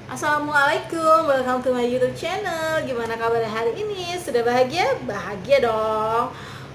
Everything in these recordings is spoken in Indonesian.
Assalamualaikum, welcome to my YouTube channel. Gimana kabar hari ini? Sudah bahagia? Bahagia dong.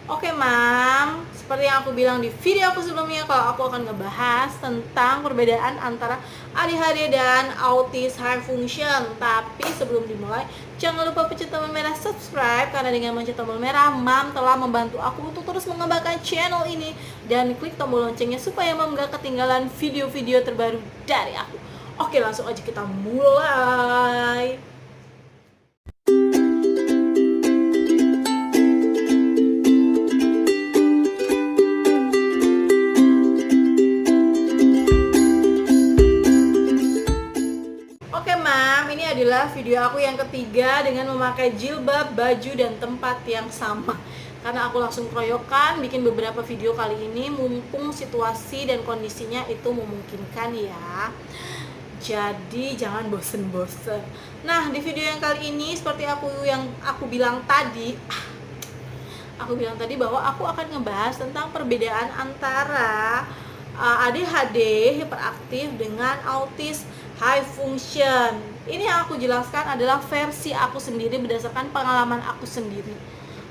Oke, Mam. Seperti yang aku bilang di video aku sebelumnya, kalau aku akan ngebahas tentang perbedaan antara ADHD dan autis high function. Tapi sebelum dimulai, jangan lupa pencet tombol merah subscribe, karena dengan mencet tombol merah, Mam telah membantu aku untuk terus mengembangkan channel ini, dan klik tombol loncengnya supaya Mam gak ketinggalan video-video terbaru dari aku. Oke, langsung aja kita mulai. Oke, Mam, ini adalah video aku yang ketiga dengan memakai jilbab, baju, dan tempat yang sama. Karena aku langsung keroyokan bikin beberapa video kali ini, mumpung situasi dan kondisinya itu memungkinkan ya. Jadi jangan bosen-bosen. Nah, di video yang kali ini seperti aku bilang tadi, bahwa aku akan ngebahas tentang perbedaan antara ADHD hiperaktif dengan autis high function. Ini yang aku jelaskan adalah versi aku sendiri berdasarkan pengalaman aku sendiri.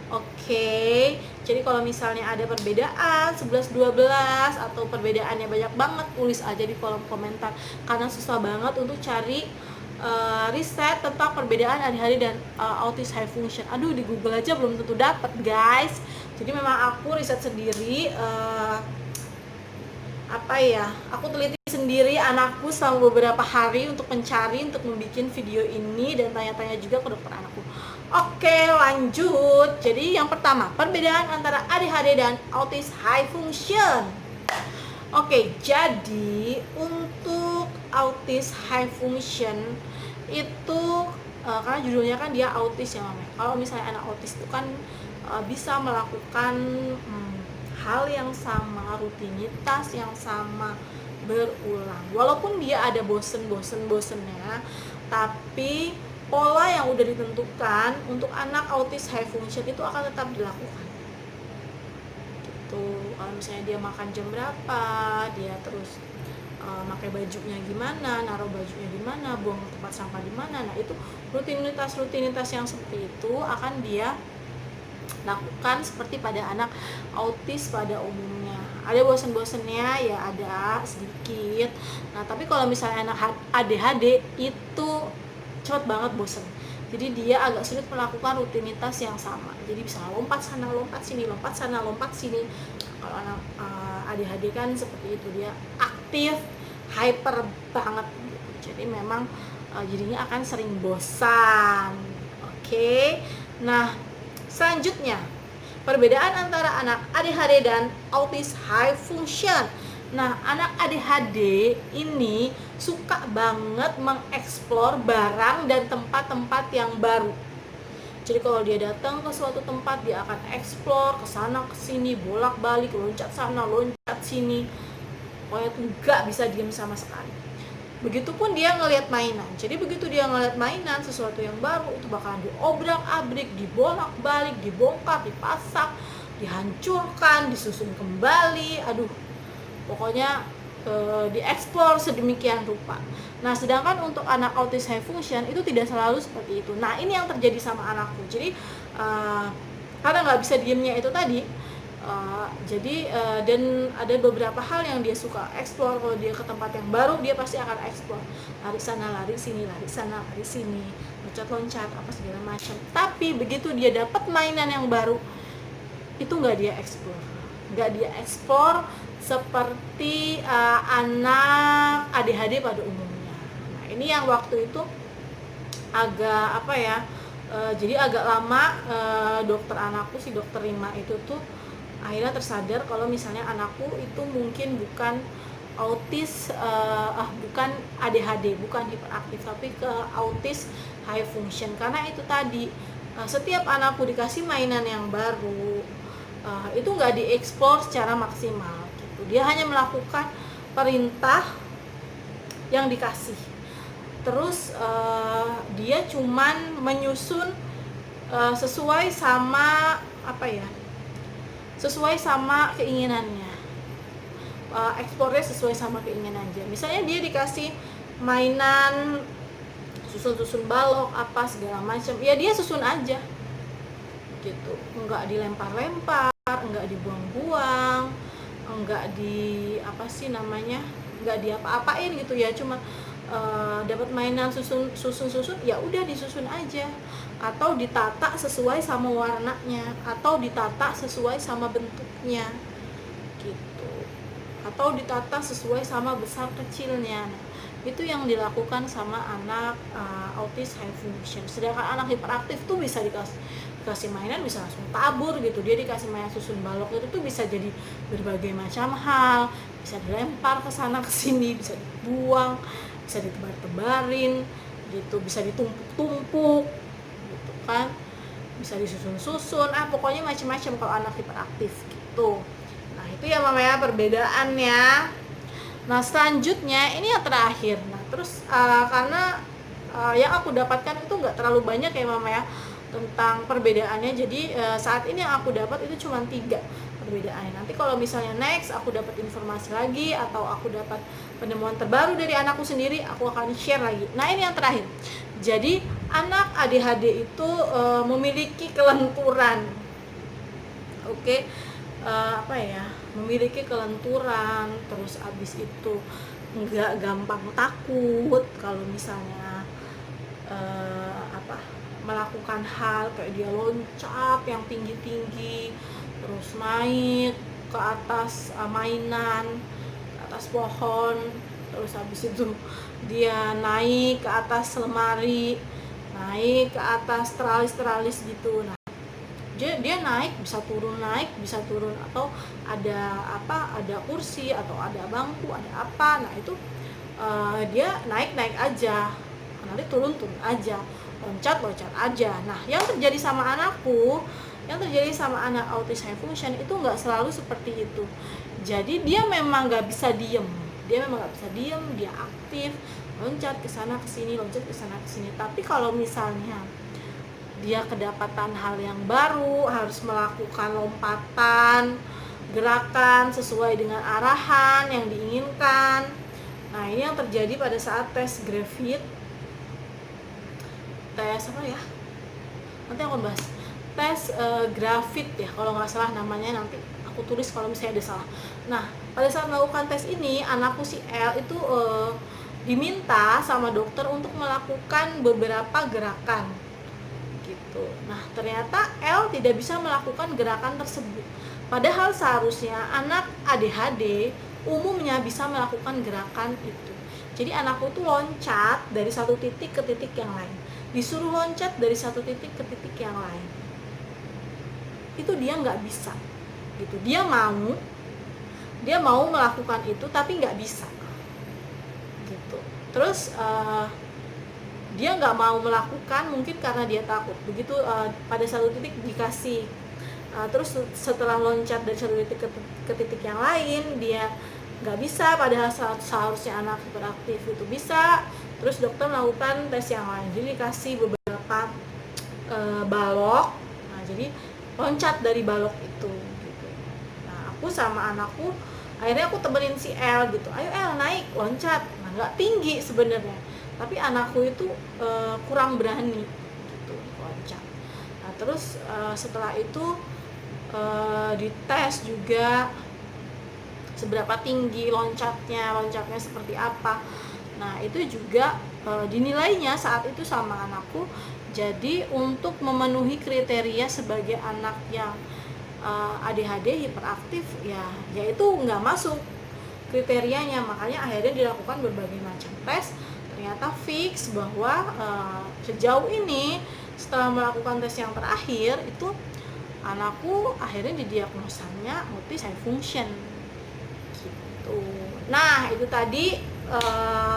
Oke, jadi kalau misalnya ada perbedaan 11-12 atau perbedaannya banyak banget, tulis aja di kolom komentar. Karena susah banget untuk cari riset tentang perbedaan ADHD dan autis high function. Aduh, di Google aja belum tentu dapat, guys. Jadi memang aku riset sendiri, aku teliti sendiri anakku selama beberapa hari untuk mencari, untuk membuat video ini, dan tanya-tanya juga ke dokter anakku. Oke, lanjut. Jadi yang pertama, perbedaan antara ADHD dan autis high function. Oke, jadi untuk autis high function itu karena judulnya kan dia autis ya, Mama. Kalau misalnya anak autis itu kan bisa melakukan hal yang sama, rutinitas yang sama berulang. Walaupun dia ada bosen-bosennya, tapi pola yang udah ditentukan untuk anak autis high function itu akan tetap dilakukan. Gitu. Kalau misalnya dia makan jam berapa, dia terus pakai bajunya gimana, naruh bajunya di mana, buang tempat sampah di mana. Nah, itu rutinitas yang seperti itu akan dia lakukan seperti pada anak autis pada umumnya. Ada bosan-bosannya ya, ada sedikit. Nah, tapi kalau misalnya anak ADHD itu cepat banget bosan. Jadi dia agak sulit melakukan rutinitas yang sama. Jadi bisa lompat sana, lompat sini, lompat sana, lompat sini. Kalau anak ADHD kan seperti itu, dia aktif, hyper banget gitu. Jadi memang jadinya akan sering bosan. Oke. Nah, selanjutnya, perbedaan antara anak ADHD dan autis high function. Nah, anak ADHD ini suka banget mengeksplor barang dan tempat-tempat yang baru. Jadi kalau dia datang ke suatu tempat, dia akan eksplor ke sana ke sini, bolak-balik, loncat sana, loncat sini. Pokoknya tuh nggak bisa diam sama sekali. Begitupun dia ngelihat mainan. Jadi begitu dia ngelihat mainan, sesuatu yang baru, itu bakalan diobrak-abrik, dibolak-balik, dibongkar, dipasang, dihancurkan, disusun kembali. Aduh, pokoknya dieksplor sedemikian rupa. Nah, sedangkan untuk anak autis high function itu tidak selalu seperti itu. Nah, ini yang terjadi sama anakku. Jadi karena nggak bisa diemnya itu tadi, dan ada beberapa hal yang dia suka eksplor. Kalau dia ke tempat yang baru, dia pasti akan eksplor, lari sana, lari sini, lari sana, lari sini, loncat-loncat, apa segala macam. Tapi begitu dia dapat mainan yang baru, itu nggak dia eksplor seperti anak ADHD pada umumnya. Nah, ini yang waktu itu agak jadi agak lama dokter anakku, si dokter Rima itu tuh akhirnya tersadar kalau misalnya anakku itu mungkin bukan autis, bukan ADHD, bukan hiperaktif, tapi ke autis high function. Karena itu tadi, setiap anakku dikasih mainan yang baru, itu nggak dieksplor secara maksimal gitu. Dia hanya melakukan perintah yang dikasih, terus dia cuman menyusun sesuai sama keinginannya, eksplornya sesuai sama keinginannya. Misalnya dia dikasih mainan susun balok apa segala macam, ya dia susun aja gitu, nggak dilempar-lempar, nggak dibuang-buang, nggak di apa sih namanya, nggak diapa-apain gitu ya, cuma dapat mainan susun ya udah disusun aja, atau ditata sesuai sama warnanya, atau ditata sesuai sama bentuknya gitu, atau ditata sesuai sama besar kecilnya. Nah, itu yang dilakukan sama anak autis high function. Sedangkan anak hiperaktif tuh bisa dikasih mainan bisa langsung tabur gitu, dia dikasih mainan susun balok itu tuh bisa jadi berbagai macam hal, bisa dilempar ke sana ke sini, bisa dibuang, bisa ditebar-tebarin gitu, bisa ditumpuk-tumpuk gitu kan, bisa disusun-susun, pokoknya macam-macam kalau anak hiperaktif gitu. Nah itu ya mama ya perbedaannya. Nah selanjutnya ini yang terakhir. Nah terus karena yang aku dapatkan itu nggak terlalu banyak ya mama ya tentang perbedaannya, jadi saat ini yang aku dapat itu cuma 3 perbedaannya. Nanti kalau misalnya next aku dapat informasi lagi atau aku dapat penemuan terbaru dari anakku sendiri, aku akan share lagi. Nah ini yang terakhir, jadi anak ADHD itu memiliki kelenturan, oke. Apa ya, memiliki kelenturan, terus abis itu nggak gampang takut kalau misalnya melakukan hal kayak dia loncat yang tinggi-tinggi, terus naik ke atas mainan, ke atas pohon, terus habis itu dia naik ke atas lemari, naik ke atas teralis gitu. Nah dia naik bisa turun, atau ada kursi atau ada bangku, ada apa, nah itu dia naik aja, nanti turun aja, loncat aja. Nah yang terjadi sama anakku, yang terjadi sama anak autis high function itu nggak selalu seperti itu. Jadi dia memang nggak bisa diem, dia aktif, loncat ke sana ke sini, tapi kalau misalnya dia kedapatan hal yang baru, harus melakukan lompatan, gerakan sesuai dengan arahan yang diinginkan. Nah ini yang terjadi pada saat tes Griffith, tes apa ya, nanti aku bahas, tes Griffith ya kalau nggak salah namanya, nanti aku tulis kalau misalnya ada salah. Nah pada saat melakukan tes ini, anakku si L itu diminta sama dokter untuk melakukan beberapa gerakan gitu. Nah ternyata L tidak bisa melakukan gerakan tersebut, padahal seharusnya anak ADHD umumnya bisa melakukan gerakan itu. Jadi anakku tuh loncat dari satu titik ke titik yang lain, disuruh loncat dari satu titik ke titik yang lain, itu dia nggak bisa gitu. Dia mau melakukan itu tapi nggak bisa gitu. Terus dia nggak mau melakukan, mungkin karena dia takut. Begitu pada satu titik dikasih, terus setelah loncat dari satu titik ke titik yang lain dia nggak bisa, padahal seharusnya anak hiperaktif itu bisa. Terus dokter melakukan tes yang lain, jadi dikasih beberapa balok. Nah jadi loncat dari balok itu gitu. Nah aku sama anakku akhirnya aku temenin si L gitu, ayo L naik loncat. Nah nggak tinggi sebenarnya, tapi anakku itu kurang berani gitu loncat. Nah terus setelah itu dites juga seberapa tinggi loncatnya seperti apa. Nah itu juga dinilainya saat itu sama anakku. Jadi untuk memenuhi kriteria sebagai anak yang ADHD hiperaktif ya, yaitu nggak masuk kriterianya. Makanya akhirnya dilakukan berbagai macam tes. Ternyata fix bahwa sejauh ini setelah melakukan tes yang terakhir itu anakku akhirnya didiagnosanya autis high function gitu. Nah itu tadi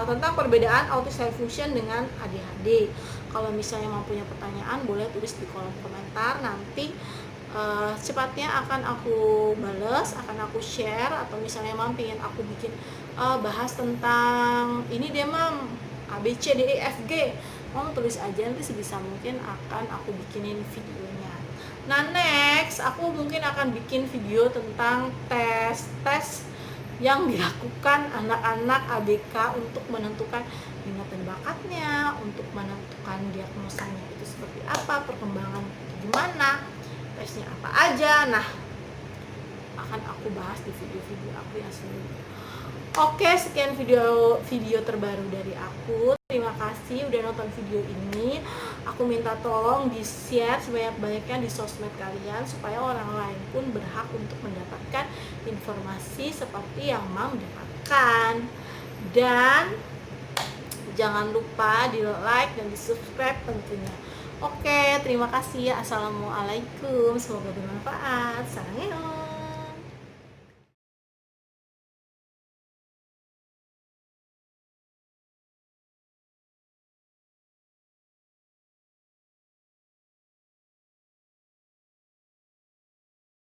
tentang perbedaan autis high function dengan ADHD. Kalau misalnya mau punya pertanyaan boleh tulis di kolom komentar, nanti cepatnya akan aku bales, akan aku share. Atau misalnya mam pengen aku bikin bahas tentang ini deh mam, ABCDEFG, mam tulis aja, nanti sebisa mungkin akan aku bikinin videonya. Nah next aku mungkin akan bikin video tentang tes yang dilakukan anak-anak ABK untuk menentukan minat dan bakatnya, untuk menentukan diagnosanya itu seperti apa, perkembangan gimana, tesnya apa aja. Nah, akan aku bahas di video-video aku yang selanjutnya. Oke, sekian video terbaru dari aku. Terima kasih udah nonton video ini. Aku minta tolong di-share sebanyak-banyaknya di sosmed kalian supaya orang lain pun berhak untuk mendapatkan informasi seperti yang Mam dapatkan. Dan jangan lupa di-like dan di-subscribe tentunya. Oke, terima kasih. Assalamualaikum. Semoga bermanfaat. Saranghae.